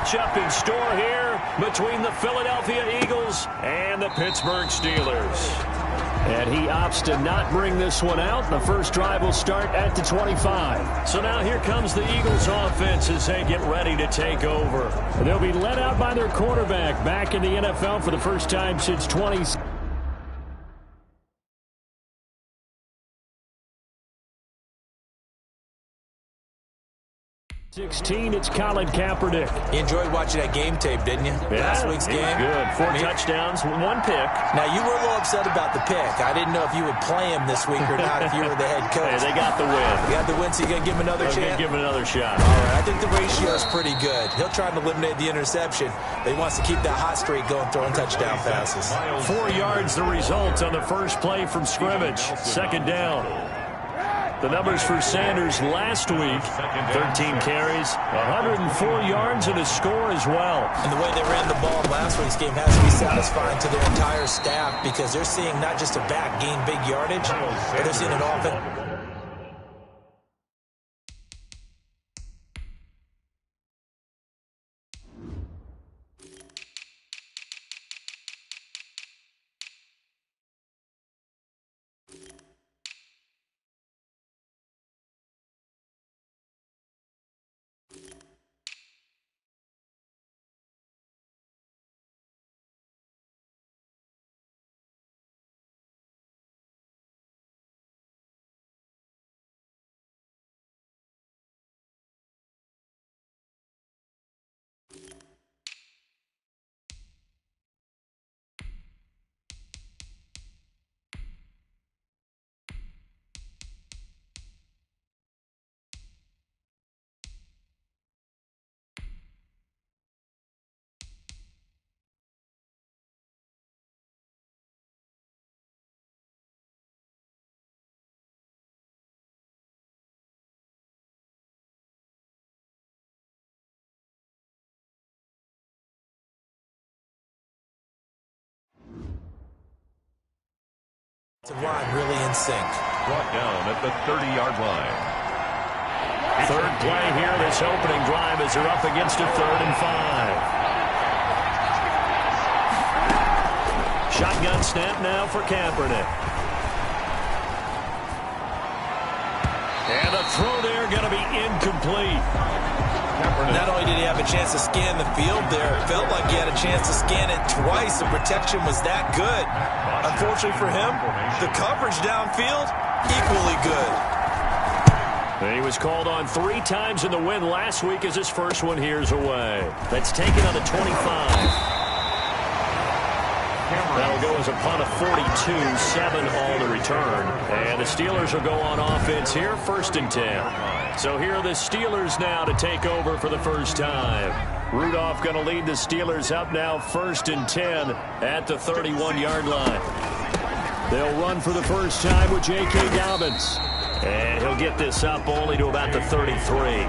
matchup in store here between the Philadelphia Eagles and the Pittsburgh Steelers. And he opts to not bring this one out. The first drive will start at the 25. So now here comes the Eagles offense as they get ready to take over. They'll be led out by their quarterback back in the NFL for the first time since 2016. It's Colin Kaepernick. You enjoyed watching that game tape, didn't you? Yeah, Last week's game. Good. 4 touchdowns, 1 pick. Now, you were a little upset about the pick. I didn't know if you would play him this week or not if you were the head coach. Hey, they got the win. You got the win, so you're going to give him another chance? Give him another shot. All right, I think the ratio is pretty good. He'll try to eliminate the interception, but he wants to keep that hot streak going, throwing touchdown passes. 4 yards the result on the first play from scrimmage. Second down. The numbers for Sanders last week, 13 carries, 104 yards, and a score as well. And the way they ran the ball in last week's game has to be satisfying to their entire staff because they're seeing not just a back gain big yardage, but they're seeing an offense. Line really in sync. Brought down at the 30-yard line. Third play here, this opening drive as they're up against a 3rd and 5. Shotgun snap now for Kaepernick. And a throw there going to be incomplete. Not only did he have a chance to scan the field there, it felt like he had a chance to scan it twice. The protection was that good. Unfortunately for him, the coverage downfield, equally good. He was called on 3 times in the win last week as his first one here's away. That's taken on the 25. That'll go as a punt of 42, 7 all to return. And the Steelers will go on offense here, 1st and 10. So here are the Steelers now to take over for the first time. Rudolph going to lead the Steelers up now 1st and 10 at the 31-yard line. They'll run for the first time with J.K. Dobbins. And he'll get this up only to about the 33.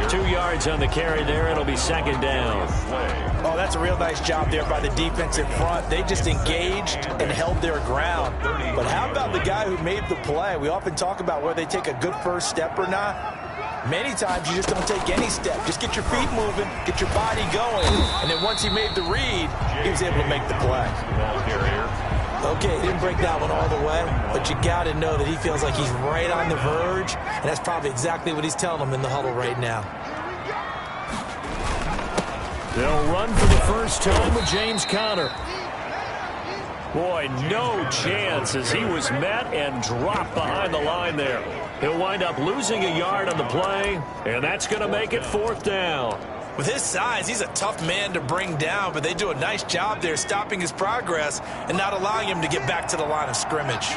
2 yards on the carry there. It'll be 2nd down. Oh, that's a real nice job there by the defense in front. They just engaged and held their ground. But how about the guy who made the play? We often talk about whether they take a good first step or not. Many times you just don't take any step. Just get your feet moving, get your body going. And then once he made the read, he was able to make the play. Okay, he didn't break that one all the way, but you got to know that he feels like he's right on the verge, and that's probably exactly what he's telling them in the huddle right now. They'll run for the first time with James Conner. Boy, no chance as he was met and dropped behind the line there. He'll wind up losing a yard on the play, and that's going to make it 4th down. With his size, he's a tough man to bring down, but they do a nice job there stopping his progress and not allowing him to get back to the line of scrimmage.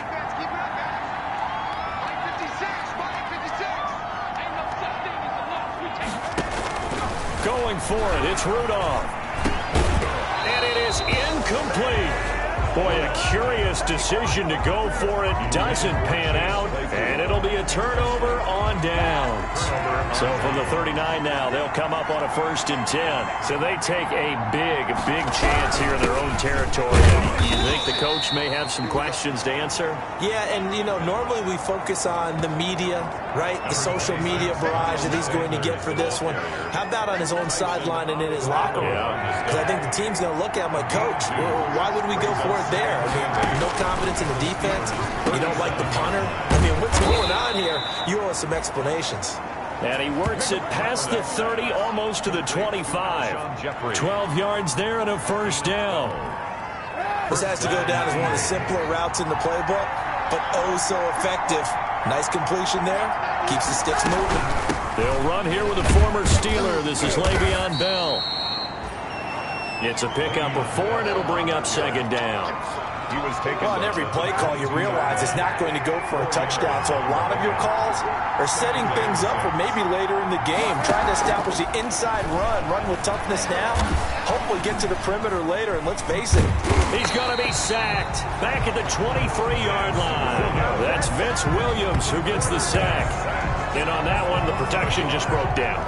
Going for it, it's Rudolph. And it is incomplete. Boy, a curious decision to go for it. Doesn't pan out. And it'll be a turnover on downs. So from the 39 now, they'll come up on a 1st and 10. So they take a big chance here in their own territory. You think the coach may have some questions to answer? Yeah, and, you know, normally we focus on the media, right? The social media barrage that he's going to get for this one. How about on his own sideline and in his locker room? Because I think the team's going to look at him like, Coach, why would we go for it there? I mean, no confidence in the defense. You don't like the punter. I mean, what's going on here? You owe us some explanations. And he works it past the 30, almost to the 25. 12 yards there and a 1st down. This has to go down as one of the simpler routes in the playbook, but oh so effective. Nice completion there. Keeps the sticks moving. They'll run here with a former Steeler. This is Le'Veon Bell. It's a pickup of 4, and it'll bring up 2nd down. He was taken. On every play call, you realize it's not going to go for a touchdown. So a lot of your calls are setting things up for maybe later in the game, trying to establish the inside run with toughness now. Hopefully get to the perimeter later, and let's face it, he's going to be sacked back at the 23-yard line. That's Vince Williams who gets the sack. And on that one, the protection just broke down.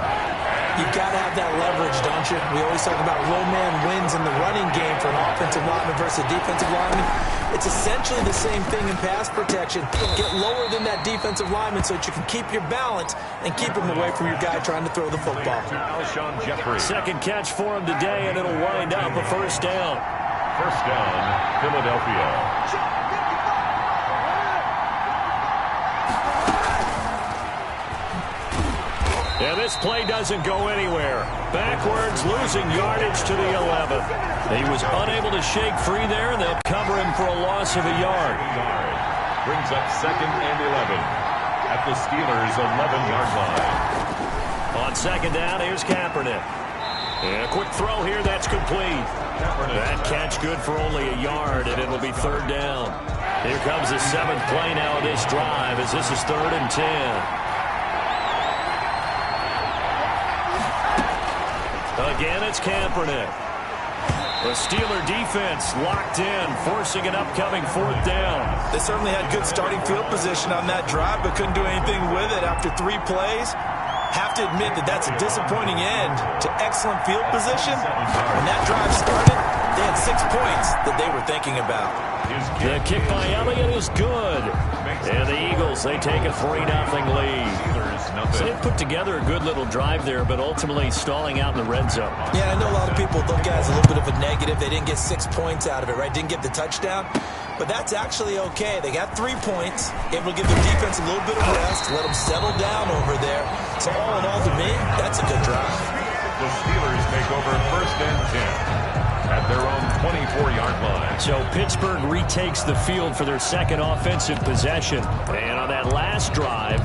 You've got to have that leverage, don't you? We always talk about low-man wins in the running game for an offensive lineman versus a defensive lineman. It's essentially the same thing in pass protection. Get lower than that defensive lineman so that you can keep your balance and keep him away from your guy trying to throw the football. 2nd catch for him today, and it'll wind up a 1st down. 1st down, Philadelphia. And this play doesn't go anywhere. Backwards, losing yardage to the 11. He was unable to shake free there, and they'll cover him for a loss of a yard. Brings up 2nd and 11 at the Steelers' 11-yard line. On 2nd down, here's Kaepernick. And a quick throw here, that's complete. That catch good for only a yard, and it'll be 3rd down. Here comes the 7th play now of this drive, as this is 3rd and 10. Again, it's Kaepernick. The Steeler defense locked in, forcing an upcoming 4th down. They certainly had good starting field position on that drive, but couldn't do anything with it after 3 plays. Have to admit that that's a disappointing end to excellent field position. When that drive started, they had 6 points that they were thinking about. The kick by Elliott is good. And the Eagles, they take a 3-0 lead. So they put together a good little drive there, but ultimately stalling out in the red zone. Yeah, I know a lot of people look at it as a little bit of a negative. They didn't get 6 points out of it, right? Didn't get the touchdown. But that's actually okay. They got 3 points. Able to give the defense a little bit of rest, let them settle down over there. So all in all, to me, that's a good drive. The Steelers take over 1st and 10 at their own 24-yard line. So Pittsburgh retakes the field for their 2nd offensive possession. And on that last drive,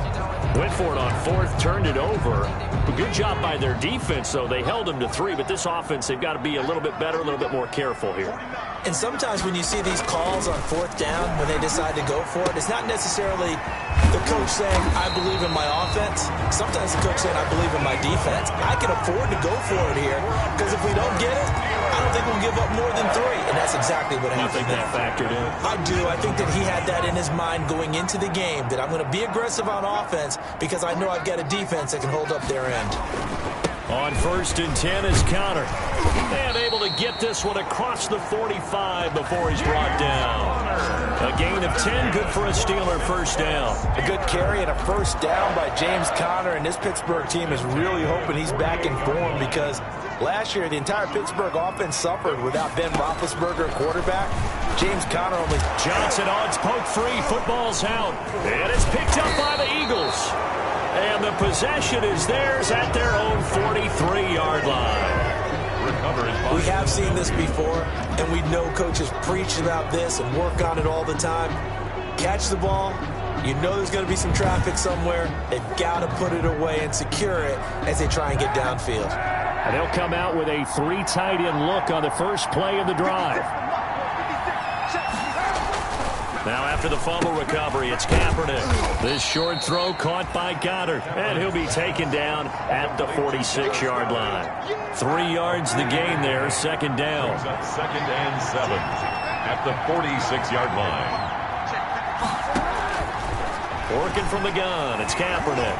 went for it on 4th, turned it over. A good job by their defense, though. They held them to 3, but this offense, they've got to be a little bit better, a little bit more careful here. And sometimes when you see these calls on 4th down, when they decide to go for it, it's not necessarily the coach saying, I believe in my offense. Sometimes the coach saying, I believe in my defense. I can afford to go for it here, because if we don't get it, I don't think we'll give up more than 3. And that's exactly what happened. You think that factored in? I do. I think that he had that in his mind going into the game, that I'm going to be aggressive on offense because I know I've got a defense that can hold up their end. On 1st and 10 is Connor. And able to get this one across the 45 before he's brought down. A gain of 10, good for a Steeler 1st down. A good carry and a 1st down by James Conner, and this Pittsburgh team is really hoping he's back in form because last year the entire Pittsburgh offense suffered without Ben Roethlisberger at quarterback. James Conner only... Johnson odds poke free, football's out. And it's picked up by the Eagles. And the possession is theirs at their own 43-yard line. We have seen this before, and we know coaches preach about this and work on it all the time. Catch the ball. You know there's going to be some traffic somewhere. They've got to put it away and secure it as they try and get downfield. And they'll come out with a 3 tight end look on the first play of the drive. Now after the fumble recovery, it's Kaepernick. This short throw caught by Goddard, and he'll be taken down at the 46-yard line. 3 yards the gain there, 2nd down. 2nd and 7 at the 46-yard line. Working from the gun, it's Kaepernick.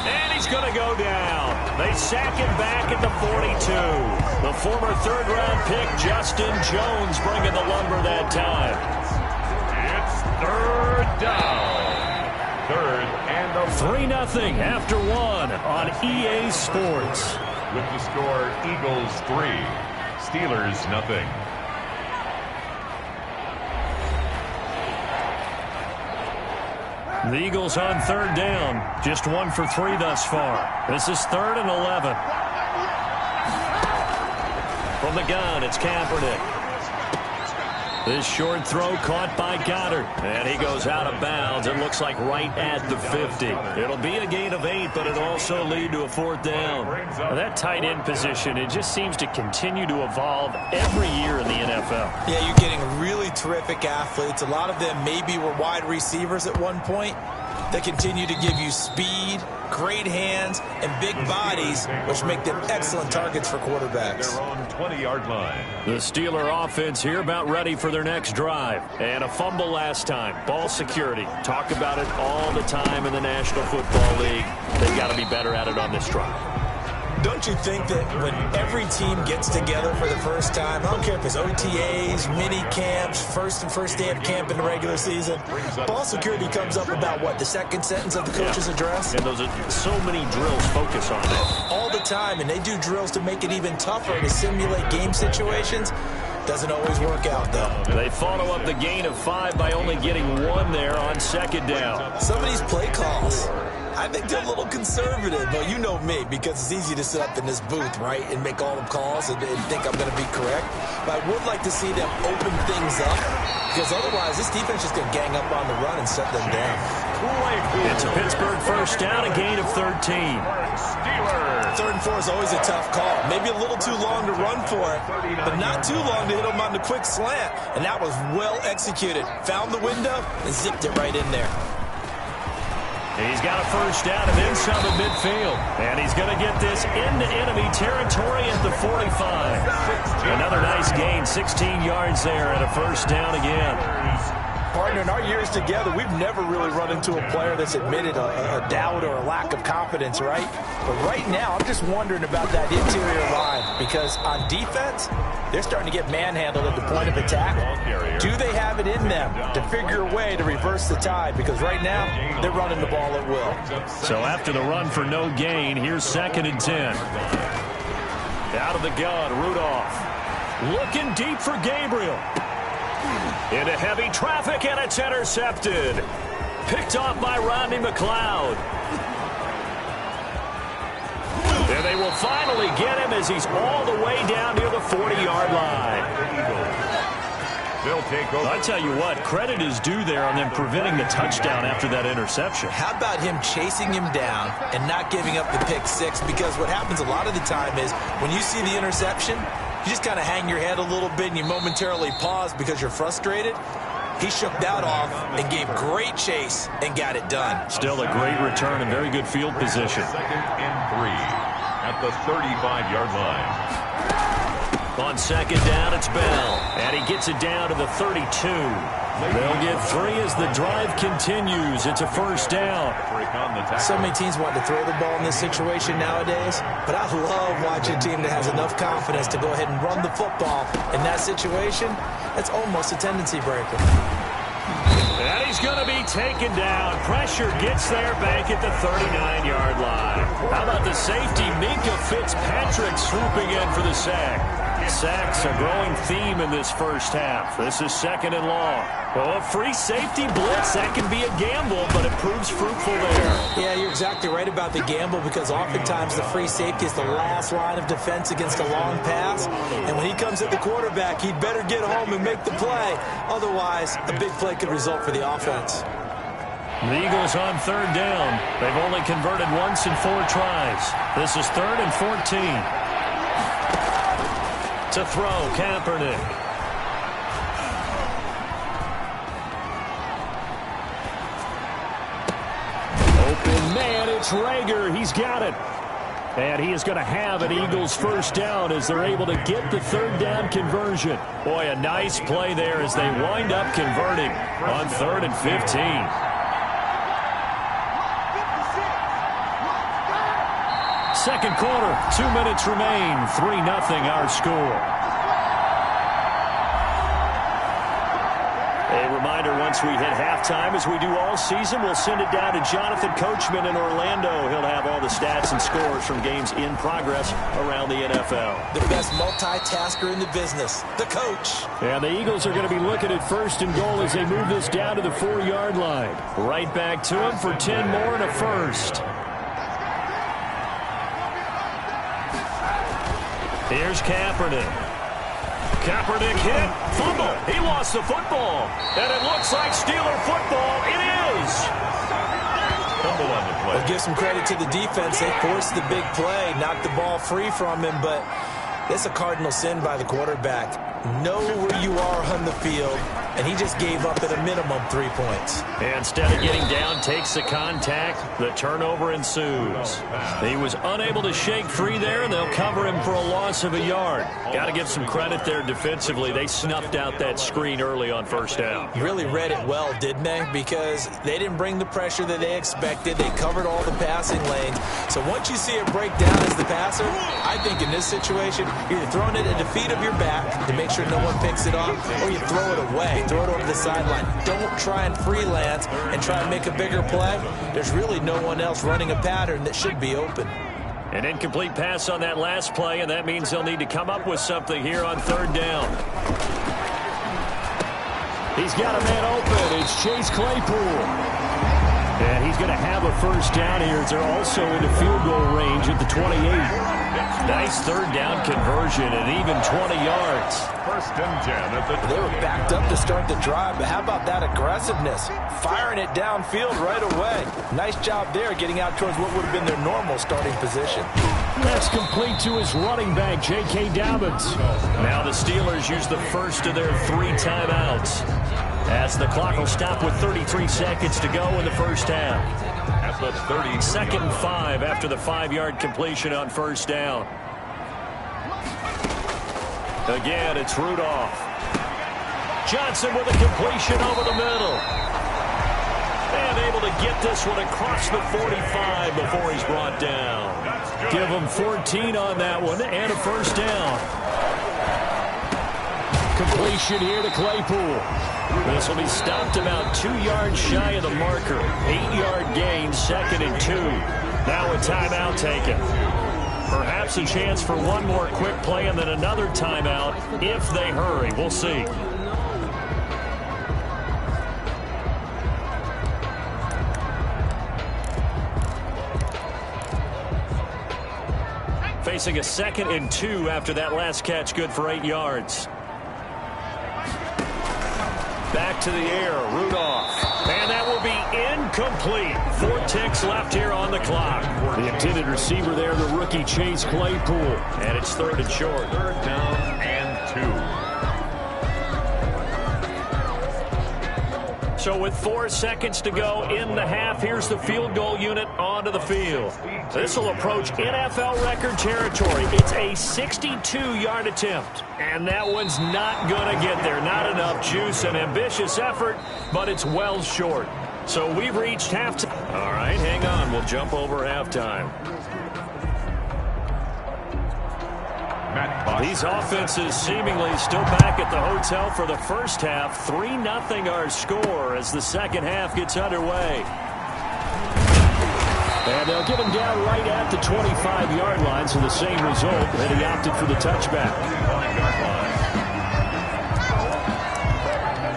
And he's going to go down. They sack him back at the 42. The former third-round pick, Justin Jones, bringing the lumber that time. It's third down. Third and 3-0 after one on EA Sports. with the score Eagles 3, Steelers 0. The Eagles on third down. Just 1 for 3 thus far. This is 3rd and 11. From the gun, it's Kaepernick. This short throw caught by Goddard. And he goes out of bounds. It looks like right at the 50. It'll be a gain of 8, but it'll also lead to a 4th down. Well, that tight end position, it just seems to continue to evolve every year in the NFL. Yeah, you're getting really terrific athletes. A lot of them maybe were wide receivers at one point. They continue to give you speed, great hands, and big bodies, which make them excellent targets for quarterbacks. They're on 20-yard line. The Steeler offense here about ready for their next drive. And a fumble last time. Ball security. Talk about it all the time in the National Football League. They've got to be better at it on this drive. Don't you think that when every team gets together for the first time, I don't care if it's OTAs, mini camps, first day of camp in the regular season, ball security comes up about what, the second sentence of the coach's address? And those are so many drills focus on that. All the time, and they do drills to make it even tougher to simulate game situations. Doesn't always work out, though. They follow up the gain of 5 by only getting 1 there on 2nd down. Some of these play calls, I think they're a little conservative, but you know me, because it's easy to sit up in this booth, right, and make all the calls and think I'm going to be correct. But I would like to see them open things up, because otherwise this defense is going to gang up on the run and set them down. It's a Pittsburgh first down, a gain of 13. Steelers. 3rd and 4 is always a tough call. Maybe a little too long to run for it, but not too long to hit them on the quick slant. And that was well executed. Found the window and zipped it right in there. He's got a first down and then some at midfield. And he's going to get this into enemy territory at the 45. Another nice gain, 16 yards there and a first down again. Partner, in our years together, we've never really run into a player that's admitted a doubt or a lack of confidence, right? But right now, I'm just wondering about that interior line, because on defense, they're starting to get manhandled at the point of attack. Do they have it in them to figure a way to reverse the tide? Because right now, they're running the ball at will. So after the run for no gain, here's 2nd and 10. Out of the gun, Rudolph. Looking deep for Gabriel. Into heavy traffic, and it's intercepted. Picked off by Rodney McLeod. And they will finally get him as he's all the way down near the 40-yard line. They'll take over. I tell you what, credit is due there on them preventing the touchdown after that interception. How about him chasing him down and not giving up the pick six? Because what happens a lot of the time is when you see the interception, you just kind of hang your head a little bit and you momentarily pause because you're frustrated. He shook that off and gave great chase and got it done. Still a great return and very good field position. 2nd and 3 at the 35-yard line. On 2nd down, it's Bell. And he gets it down to the 32. They'll get 3 as the drive continues. It's a first down. So many teams want to throw the ball in this situation nowadays, but I love watching a team that has enough confidence to go ahead and run the football. In that situation, that's almost a tendency breaker. And he's going to be taken down. Pressure gets there back at the 39-yard line. How about the safety, Minka Fitzpatrick, swooping in for the sack. Sacks a growing theme in this first half. This is 2nd and long. Oh, a free safety blitz. That can be a gamble, but it proves fruitful there. Yeah, you're exactly right about the gamble, because oftentimes the free safety is the last line of defense against a long pass. And when he comes at the quarterback, he'd better get home and make the play. Otherwise, a big play could result for the offense. The Eagles on 3rd down. They've only converted once in 4 tries. This is 3rd and 14. To throw, Kaepernick. Open man, it's Rager. He's got it. And he is going to have an Eagles first down as they're able to get the 3rd down conversion. Boy, a nice play there as they wind up converting on 3rd and 15. second quarter. 2 minutes remain. 3-0 our score. A reminder, once we hit halftime, as we do all season, we'll send it down to Jonathan Coachman in Orlando. He'll have all the stats and scores from games in progress around the NFL. The best multitasker in the business, the coach. And the Eagles are going to be looking at first and goal as they move this down to the 4-yard line. Right back to him for 10 more and a first. Here's Kaepernick. Kaepernick hit, fumble. He lost the football. And it looks like Steeler football. It is. Fumble on the play. I'll give some credit to the defense. They forced the big play, knocked the ball free from him, but it's a cardinal sin by the quarterback. Know where you are on the field, and he just gave up at a minimum 3 points. And instead of getting down, takes the contact. The turnover ensues. He was unable to shake free there, and they'll cover him for a loss of a yard. Got to give some credit there defensively. They snuffed out that screen early on first down. Really read it well, didn't they? Because they didn't bring the pressure that they expected. They covered all the passing lanes. So once you see it break down as the passer, I think in this situation, you're either throwing it at the feet of your back to make sure no one picks it off, or you throw it away, throw it over the sideline. Don't try and freelance and try and make a bigger play. There's really no one else running a pattern that should be open. An incomplete pass on that last play, and that means they'll need to come up with something here on third down. He's got a man open. It's Chase Claypool. And he's going to have a first down here as they're also into field goal range at the 28. Nice third down conversion and even 20 yards. First and 10 at the 20. They were backed up to start the drive, but how about that aggressiveness? Firing it downfield right away. Nice job there getting out towards what would have been their normal starting position. That's complete to his running back, J.K. Dobbins. Now the Steelers use the first of their 3 timeouts, as the clock will stop with 33 seconds to go in the first half. At the 30. Second and 5 after the 5-yard completion on first down. Again, it's Rudolph. Johnson with a completion over the middle. And able to get this one across the 45 before he's brought down. Give him 14 on that one and a first down. Completion here to Claypool. This will be stopped about 2 yards shy of the marker. 8-yard gain, second and 2. Now a timeout taken. Perhaps a chance for one more quick play and then another timeout if they hurry. We'll see. Facing a second and 2 after that last catch, good for 8 yards. Back to the air, Rudolph. And that will be incomplete. 4 ticks left here on the clock. The intended receiver there, the rookie Chase Claypool. And it's third and short. Third down and 2. So with 4 seconds to go in the half, here's the field goal unit onto the field. This will approach NFL record territory. It's a 62-yard attempt. And that one's not going to get there. Not enough juice, an ambitious effort, but it's well short. So we've reached halftime. All right, hang on. We'll jump over halftime. These offenses seemingly still back at the hotel for the first half. 3-0 our score as the second half gets underway. And they'll get him down right at the 25-yard line, so the same result, and he opted for the touchback.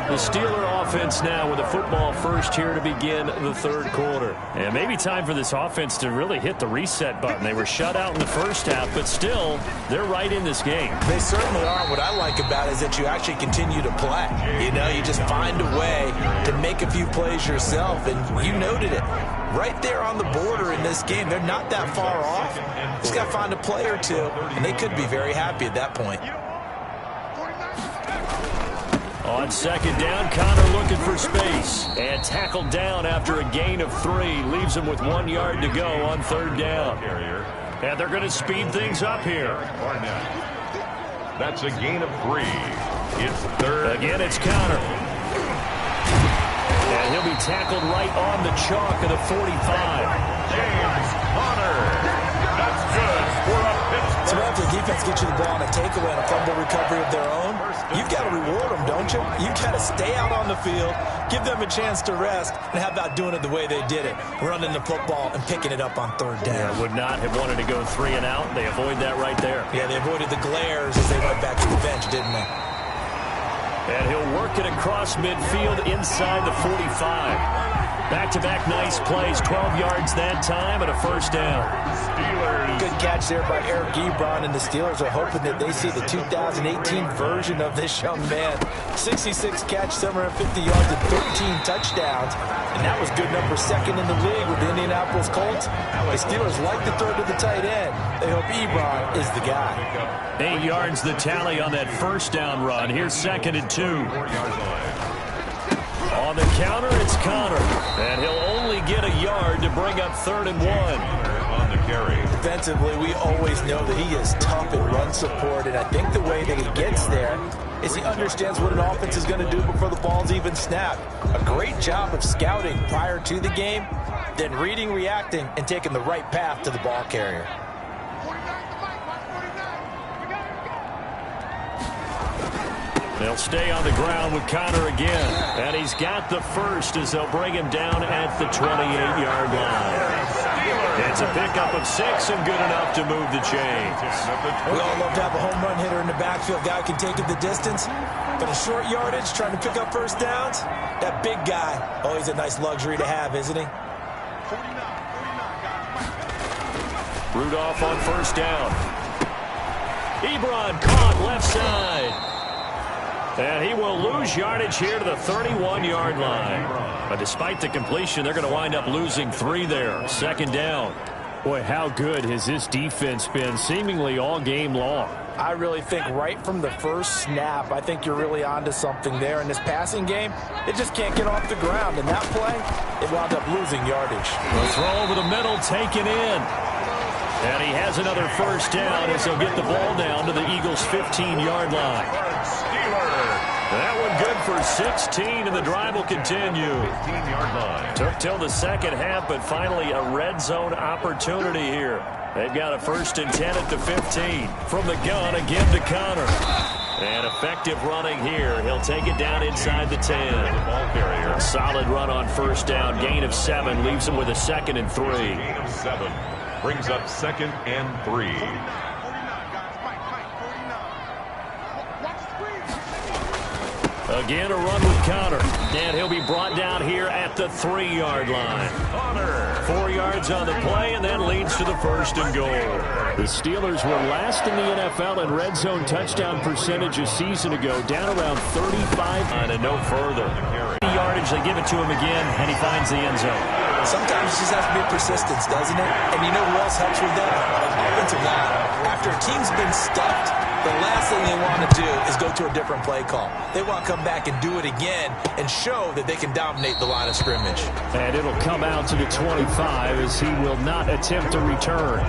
The Steeler offense now with a football first here to begin the third quarter. And maybe time for this offense to really hit the reset button. They were shut out in the first half, but still, they're right in this game. They certainly are. What I like about it is that you actually continue to play. You know, you just find a way to make a few plays yourself, and you noted it. Right there on the border in this game. They're not that far off. Just got to find a play or two, and they could be very happy at that point. On second down, Connor looking for space. And tackled down after a gain of 3. Leaves him with 1 yard to go on third down. And they're going to speed things up here. That's a gain of 3. It's third. Again, it's Connor. And he'll be tackled right on the chalk of the 45. James Conner. That's good. defense gets you the ball on a takeaway and a fumble recovery of their own, you've got to reward them, don't you? You've got to stay out on the field, give them a chance to rest, and how about doing it the way they did it, running the football and picking it up on third down. Yeah, would not have wanted to go 3 and out. They avoid that right there. Yeah, they avoided the glares as they went back to the bench, didn't they? And he'll work it across midfield inside the 45. Back-to-back nice plays, 12 yards that time and a first down. Steelers. Good catch there by Eric Ebron, and the Steelers are hoping that they see the 2018 version of this young man. 66 catch, 750 yards, and 13 touchdowns. And that was good number 2nd in the league with the Indianapolis Colts. The Steelers like to throw to the tight end. They hope Ebron is the guy. 8 yards the tally on that first down run. Here's 2nd and 2. On the counter, it's Connor. And he'll only get a yard to bring up 3rd and 1. On the carry. Defensively, we always know that he is tough in run support, and I think the way that he gets there is he understands what an offense is going to do before the ball's even snapped. A great job of scouting prior to the game, then reading, reacting, and taking the right path to the ball carrier. They'll stay on the ground with Connor again. And he's got the first as they'll bring him down at the 28-yard line. It's a pickup of 6 and good enough to move the chains. We all love to have a home run hitter in the backfield. Guy who can take it the distance. But a short yardage, trying to pick up first downs, that big guy, always a nice luxury to have, isn't he? Rudolph on first down. Ebron caught left side. And he will lose yardage here to the 31-yard line. But despite the completion, they're going to wind up losing 3 there. 2nd down. Boy, how good has this defense been seemingly all game long? I really think right from the first snap, I think you're really onto something there. In this passing game, it just can't get off the ground. In that play, it wound up losing yardage. The throw over the middle, taken in. And he has another first down as he'll get the ball down to the Eagles' 15-yard line. That one good for 16, and the drive will continue. 15-yard line. Took till the second half, but finally a red zone opportunity here. They've got a 1st and 10 at the 15. From the gun, again to Connor. And effective running here. He'll take it down inside the 10. Ball carrier. A solid run on first down. Gain of 7 leaves him with a 2nd and 3. Gain of 7 brings up 2nd and 3. Again, a run with Connor. And he'll be brought down here at the 3-yard line. Connor. 4 yards on the play, and that leads to the 1st and goal. The Steelers were last in the NFL in red zone touchdown percentage a season ago, down around 35 and no further. Yardage, they give it to him again, and he finds the end zone. Sometimes it just has to be persistence, doesn't it? And you know who else helps with that? Offensive line. After a team's been stuffed, the last thing they want to do is go to a different play call. They want to come back and do it again and show that they can dominate the line of scrimmage. And it'll come out to the 25 as he will not attempt to return.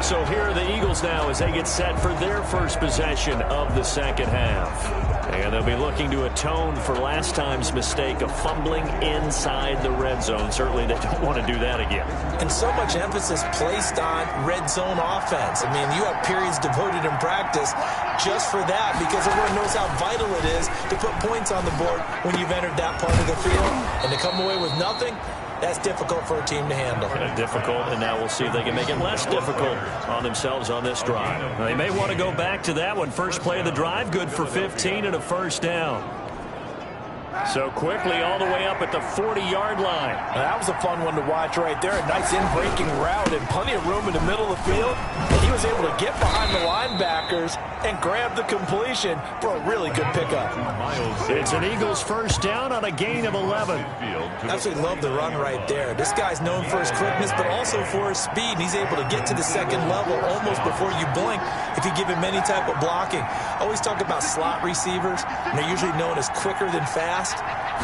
So here are the Eagles now as they get set for their first possession of the second half. And they'll be looking to atone for last time's mistake of fumbling inside the red zone. Certainly they don't want to do that again. And so much emphasis placed on red zone offense. I mean, you have periods devoted in practice just for that because everyone knows how vital it is to put points on the board when you've entered that part of the field. And to come away with nothing, that's difficult for a team to handle. Difficult, and now we'll see if they can make it less difficult on themselves on this drive. Now, they may want to go back to that one. First play of the drive, good for 15 and a first down. So quickly all the way up at the 40-yard line. Now, that was a fun one to watch right there. A nice in-breaking route and plenty of room in the middle of the field. And he was able to get behind the linebackers and grab the completion for a really good pickup. It's an Eagles first down on a gain of 11. Absolutely love the run right there. This guy's known for his quickness, but also for his speed. He's able to get to the second level almost before you blink if you give him any type of blocking. I always talk about slot receivers, and they're usually known as quicker than fast.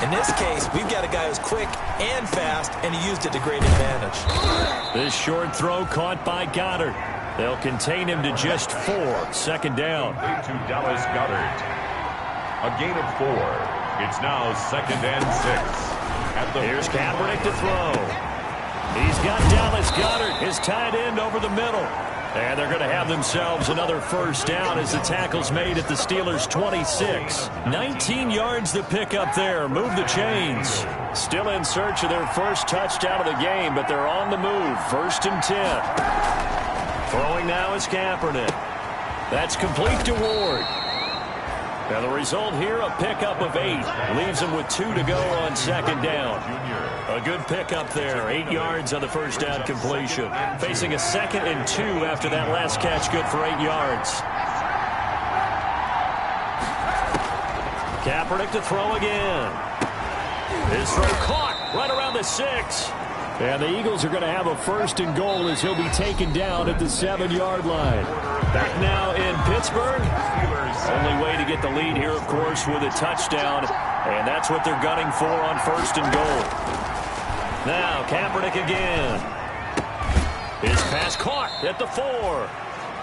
In this case, we've got a guy who's quick and fast, and he used it to great advantage. This short throw caught by Goddard. They'll contain him to just 4. Second down. To Dallas Goddard. A gain of 4. It's now 2nd and 6. Here's Kaepernick to throw. He's got Dallas Goddard, his tight end, over the middle. And they're going to have themselves another first down as the tackle's made at the Steelers' 26. 19 yards to pick up there. Move the chains. Still in search of their first touchdown of the game, but they're on the move. 1st and 10. Throwing now is Kaepernick. That's complete to Ward. Now the result here, a pickup of 8. Leaves them with 2 to go on 2nd down. A good pickup there. 8 yards on the first down completion. Facing a 2nd and 2 after that last catch, good for 8 yards. Kaepernick to throw again. His throw caught right around the 6. And the Eagles are going to have a 1st and goal as he'll be taken down at the 7-yard line. Back now in Pittsburgh. Only way to get the lead here, of course, with a touchdown. And that's what they're gunning for on 1st and goal. Now Kaepernick again. His pass caught at the 4.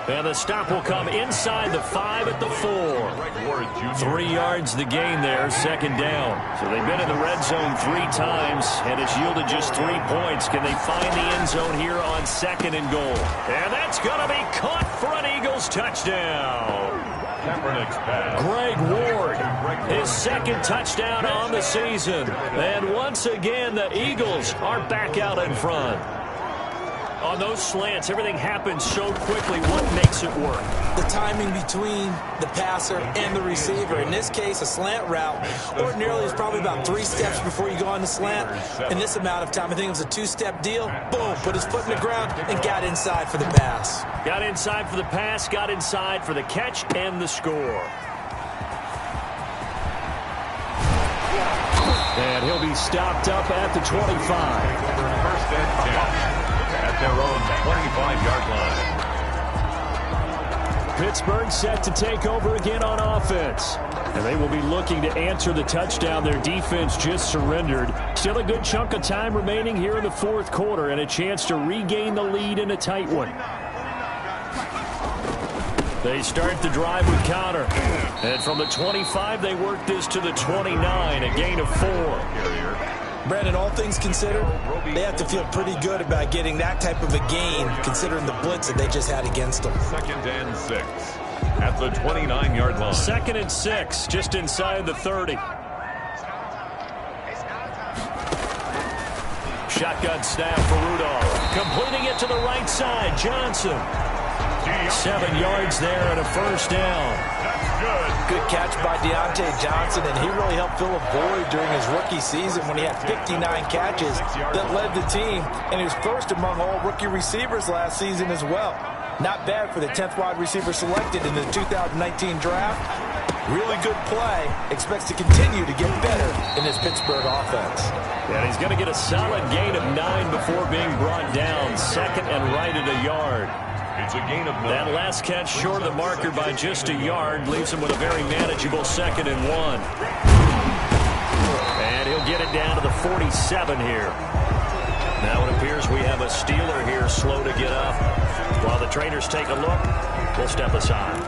And the stop will come inside the 5 at the 4. 3 yards the gain there, 2nd down. So they've been in the red zone 3 times, and it's yielded just 3 points. Can they find the end zone here on 2nd and goal? And that's going to be caught for an Eagles touchdown. Greg Ward, his 2nd touchdown on the season. And once again, the Eagles are back out in front. On those slants, everything happens so quickly. What makes it work? The timing between the passer and the receiver. In this case, a slant route ordinarily is probably about 3 steps before you go on the slant. In this amount of time, I think it was a 2-step deal. Boom, put his foot in the ground and got inside for the pass. Got inside for the pass, got inside for the catch and the score. And he'll be stopped up at the 25. 1st and 10. At their own 25-yard line. Pittsburgh set to take over again on offense. And they will be looking to answer the touchdown their defense just surrendered. Still a good chunk of time remaining here in the 4th quarter and a chance to regain the lead in a tight one. They start the drive with Connor. And from the 25, they work this to the 29, a gain of 4. Brandon, all things considered, they have to feel pretty good about getting that type of a gain, considering the blitz that they just had against them. 2nd and 6 at the 29-yard line. 2nd and 6, just inside the 30. Shotgun snap for Rudolph. Completing it to the right side, Johnson. 7 yards there and a 1st down. Good catch by Deontay Johnson, and he really helped fill a void during his rookie season when he had 59 catches that led the team, and he was 1st among all rookie receivers last season as well. Not bad for the 10th wide receiver selected in the 2019 draft. Really good play. Expects to continue to get better in this Pittsburgh offense. And he's going to get a solid gain of 9 before being brought down. 2nd and right at a yard. It's a gain of 9. That last catch short of the marker by just a yard leaves him with a very manageable 2nd and 1. And he'll get it down to the 47 here. Now it appears we have a Steeler here slow to get up. While the trainers take a look, we'll step aside.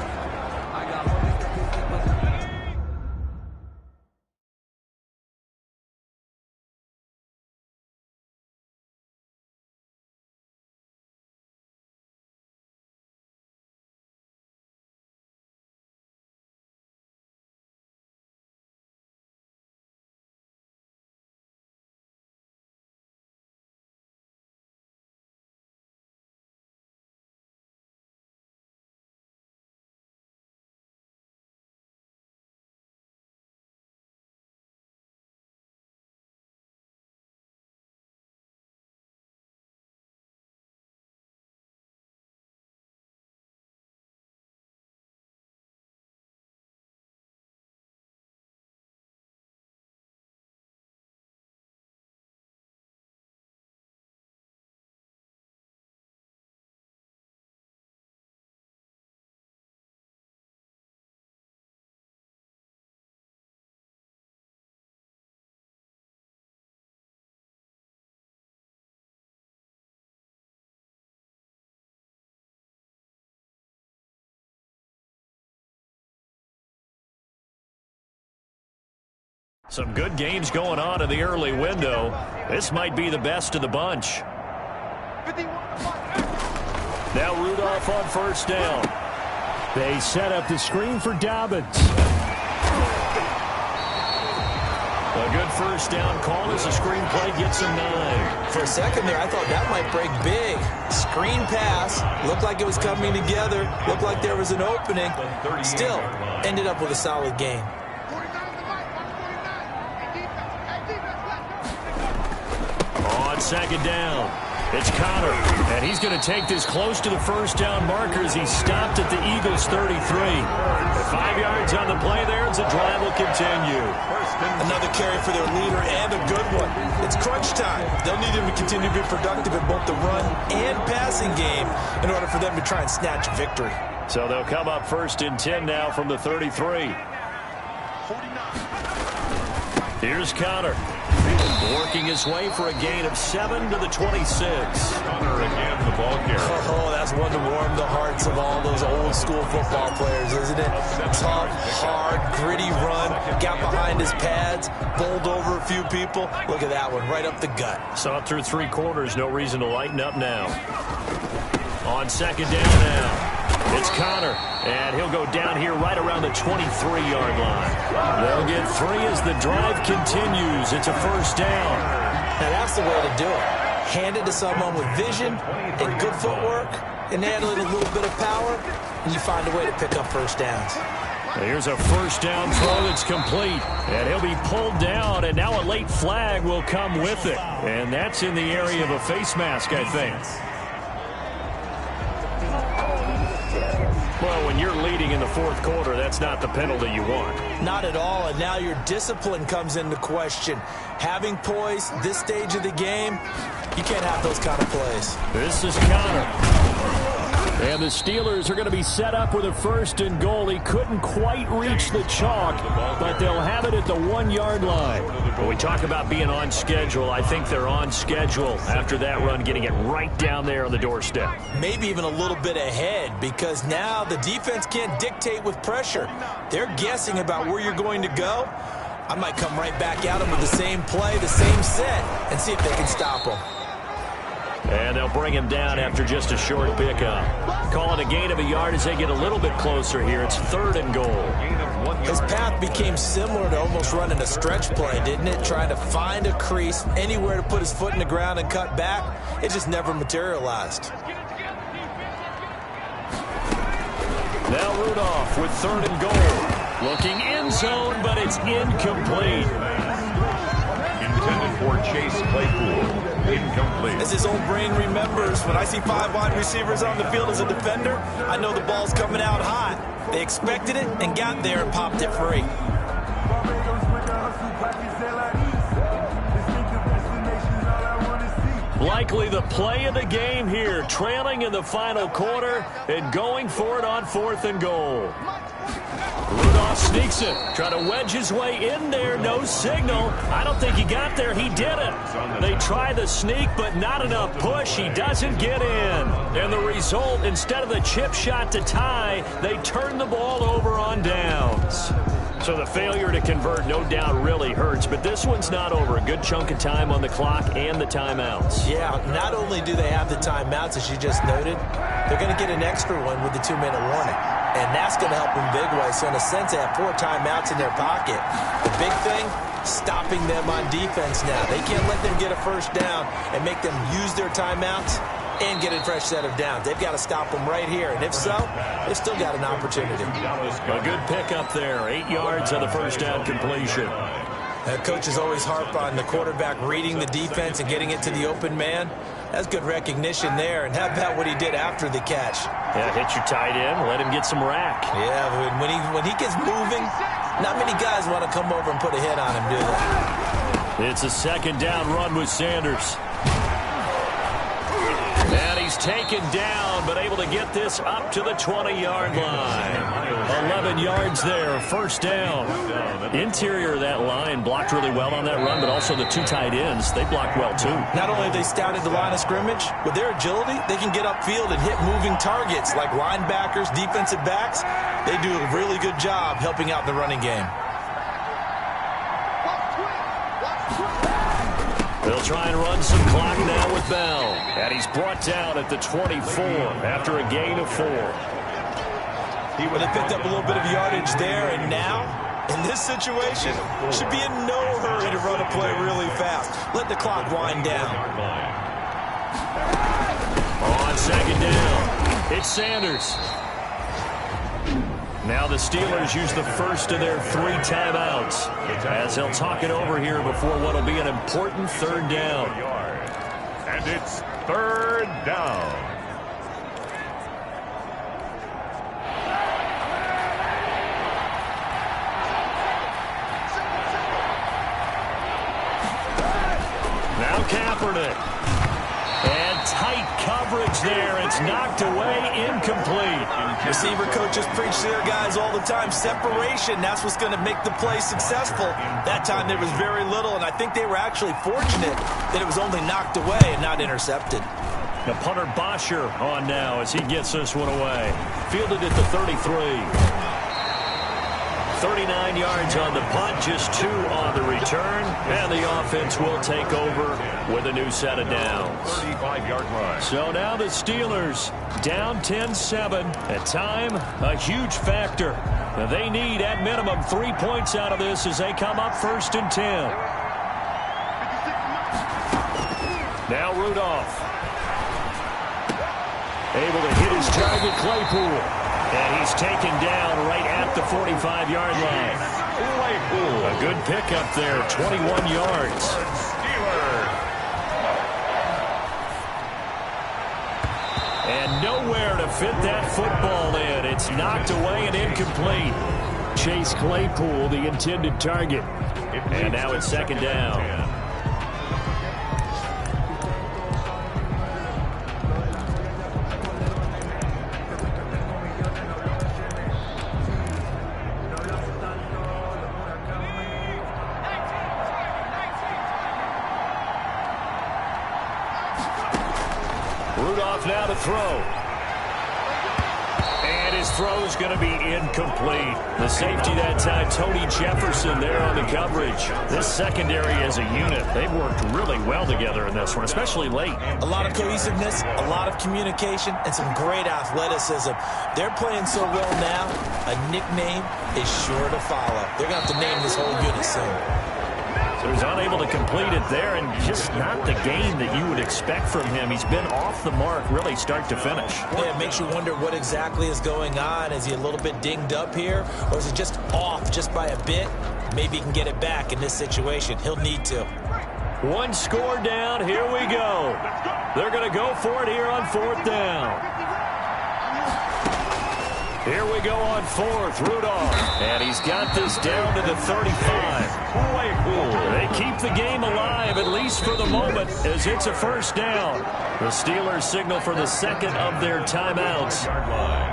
Some good games going on in the early window. This might be the best of the bunch. Now Rudolph on first down. They set up the screen for Dobbins. A good first down call as the screenplay gets him 9. For a second there, I thought that might break big. Screen pass. Looked like it was coming together. Looked like there was an opening. Still, ended up with a solid gain. On second down, it's Connor, and he's going to take this close to the first down marker as he's stopped at the Eagles' 33. 5 yards on the play there as the drive will continue. Another carry for their leader and a good one. It's crunch time. They'll need him to continue to be productive in both the run and passing game in order for them to try and snatch victory. So they'll come up 1st and 10 now from the 33. Here's Connor. Working his way for a gain of 7 to the 26. Connor again, the ball carrier. Oh, that's one to warm the hearts of all those old school football players, isn't it? Tough, hard, gritty run. Got behind his pads, bowled over a few people. Look at that one, right up the gut. Saw it through 3 quarters. No reason to lighten up now. On second down now. It's Connor, and he'll go down here right around the 23-yard line. They'll get 3 as the drive continues. It's a first down. Now, that's the way to do it. Hand it to someone with vision and good footwork, and add a little bit of power, and you find a way to pick up first downs. Here's a first down throw that's complete, and he'll be pulled down, and now a late flag will come with it. And that's in the area of a face mask, I think. Well, when you're leading in the 4th quarter, that's not the penalty you want. Not at all, and now your discipline comes into question. Having poise this stage of the game, you can't have those kind of plays. This is Connor. And the Steelers are going to be set up with a 1st and goal. He couldn't quite reach the chalk, but they'll have it at the 1-yard line. When we talk about being on schedule, I think they're on schedule after that run, getting it right down there on the doorstep. Maybe even a little bit ahead, because now the defense can't dictate with pressure. They're guessing about where you're going to go. I might come right back at them with the same play, the same set, and see if they can stop them. And they'll bring him down after just a short pickup. Calling a gain of a yard as they get a little bit closer here. It's 3rd and goal. His path became similar to almost running a stretch play, didn't it? Trying to find a crease, anywhere to put his foot in the ground and cut back. It just never materialized. Now Rudolph with 3rd and goal. Looking end zone, but it's incomplete. Intended for Chase Claypool. Incomplete. As his old brain remembers, when I see 5 wide receivers on the field as a defender, I know the ball's coming out hot. They expected it and got there and popped it free. Likely the play of the game here, trailing in the final quarter and going for it on 4th and goal. Rudolph sneaks it, trying to wedge his way in there, no signal. I don't think he got there, he didn't. They try the sneak, but not enough push. He doesn't get in. And the result, instead of the chip shot to tie, they turn the ball over on downs. So the failure to convert no doubt really hurts, but this one's not over. A good chunk of time on the clock and the timeouts. Yeah, not only do they have the timeouts, as you just noted, they're going to get an extra one with the 2-minute warning. And that's going to help them big way. So in a sense, they have 4 timeouts in their pocket. The big thing, stopping them on defense now. They can't let them get a first down and make them use their timeouts and get a fresh set of downs. They've got to stop them right here. And if so, they've still got an opportunity. A good pickup there. 8 yards on the first down completion. Coaches always harp on the quarterback reading the defense and getting it to the open man. That's good recognition there. And how about what he did after the catch? Yeah, hit your tight end, let him get some rack. Yeah, when he gets moving, not many guys want to come over and put a hit on him, do they? It's a 2nd down run with Sanders. And he's taken down, but able to get this up to the 20-yard line. 11 yards there, first down. Interior of that line blocked really well on that run, but also the 2 tight ends, they blocked well too. Not only have they scouted the line of scrimmage, with their agility, they can get upfield and hit moving targets like linebackers, defensive backs. They do a really good job helping out the running game. They'll try and run some clock now with Bell. And he's brought down at the 24 after a gain of 4. He would have picked up a little bit of yardage there, and now, in this situation, should be in no hurry to run a play really fast. Let the clock wind down. On second down, it's Sanders. Now the Steelers use the first of their 3 timeouts as they'll talk it over here before what will be an important third down. And it's third down. Now Kaepernick. And tight coverage there. It's knocked away, incomplete. Receiver coaches preach to their guys all the time. Separation, that's what's going to make the play successful. That time there was very little, and I think they were actually fortunate that it was only knocked away and not intercepted. The punter Bosher on now as he gets this one away. Fielded at the 33. 39 yards on the punt, just 2 on the return, and the offense will take over with a new set of downs. 35-yard line. So now the Steelers down 10-7. At time, a huge factor. They need, at minimum, 3 points out of this as they come up 1st and 10. Now Rudolph. Able to hit his target, Claypool. And he's taken down right at the 45-yard line. A good pickup there, 21 yards. And nowhere to fit that football in. It's knocked away and incomplete. Chase Claypool, the intended target. And now it's second down. Rudolph now to throw. And his throw's going to be incomplete. The safety that time, Tony Jefferson there on the coverage. This secondary as a unit, they've worked really well together in this one, especially late. A lot of cohesiveness, a lot of communication, and some great athleticism. They're playing so well now, a nickname is sure to follow. They're going to have to name this whole unit soon. So he's unable to complete it there, and just not the game that you would expect from him. He's been off the mark, really, start to finish. Yeah, it makes you wonder what exactly is going on. Is he a little bit dinged up here, or is it just off just by a bit? Maybe he can get it back in this situation. He'll need to. 1 score down. Here we go. They're going to go for it here on 4th down. Here we go on 4th, Rudolph. And he's got this down to the 35. They keep the game alive, at least for the moment, as it's a 1st down. The Steelers signal for the 2nd of their timeouts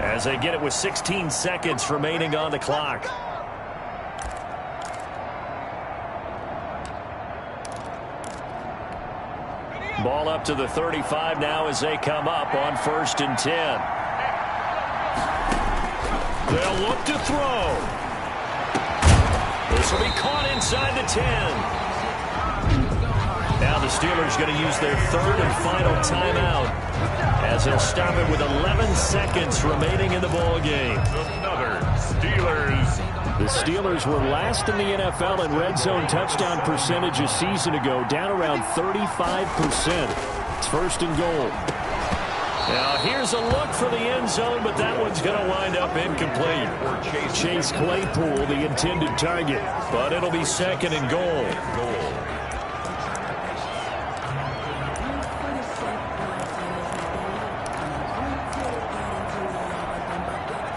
as they get it with 16 seconds remaining on the clock. Ball up to the 35 now as they come up on 1st and 10. They'll look to throw. This will be caught inside the 10. Now the Steelers going to use their 3rd and final timeout as they'll stop it with 11 seconds remaining in the ball game. Another Steelers. The Steelers were last in the NFL in red zone touchdown percentage a season ago, down around 35%. It's 1st and goal. Now here's a look for the end zone, but that one's going to wind up incomplete. Chase Claypool, the intended target, but it'll be 2nd and goal.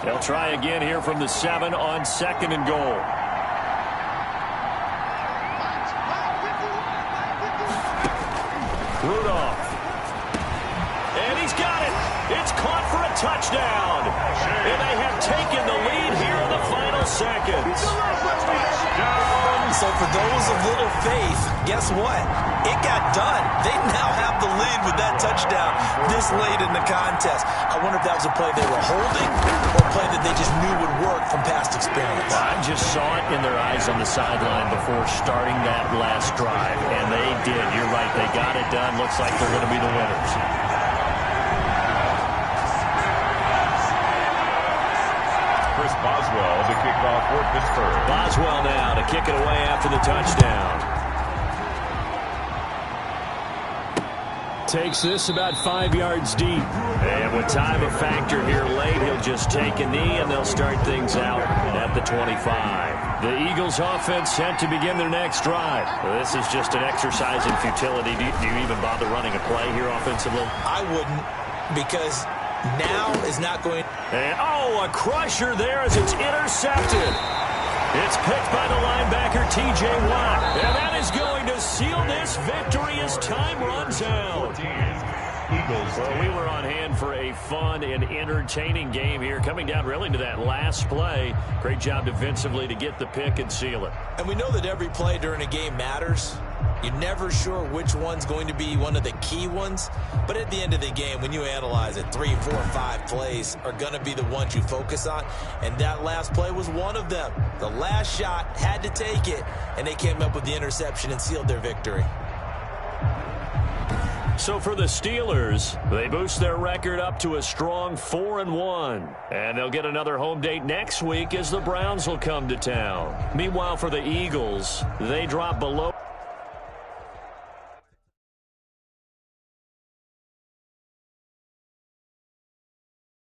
They'll try again here from the 7 on 2nd and goal. Rudolph. And he's got it. It's caught for a touchdown. And they have taken the lead here in the final seconds. So for those of little faith, guess what? It got done. They now have the lead with that touchdown this late in the contest. I wonder if that was a play they were holding or a play that they just knew would work from past experience. I just saw it in their eyes on the sideline before starting that last drive, and they did. You're right. They got it done. Looks like they're going to be the winners. Boswell to kick off for Pittsburgh. Boswell now to kick it away after the touchdown. Takes this about 5 yards deep. And with time a factor here late, he'll just take a knee and they'll start things out at the 25. The Eagles offense set to begin their next drive. This is just an exercise in futility. Do you even bother running a play here offensively? I wouldn't, because now is not going. And, a crusher there as it's intercepted. It's picked by the linebacker, T.J. Watt. And that is going to seal this victory as time runs out. Well, we were on hand for a fun and entertaining game here, coming down really to that last play. Great job defensively to get the pick and seal it. And we know that every play during a game matters. You're never sure which one's going to be one of the key ones. But at the end of the game, when you analyze it, 3, 4, 5 plays are going to be the ones you focus on. And that last play was one of them. The last shot had to take it, and they came up with the interception and sealed their victory. So for the Steelers, they boost their record up to a strong 4-1. And they'll get another home date next week as the Browns will come to town. Meanwhile, for the Eagles, they drop below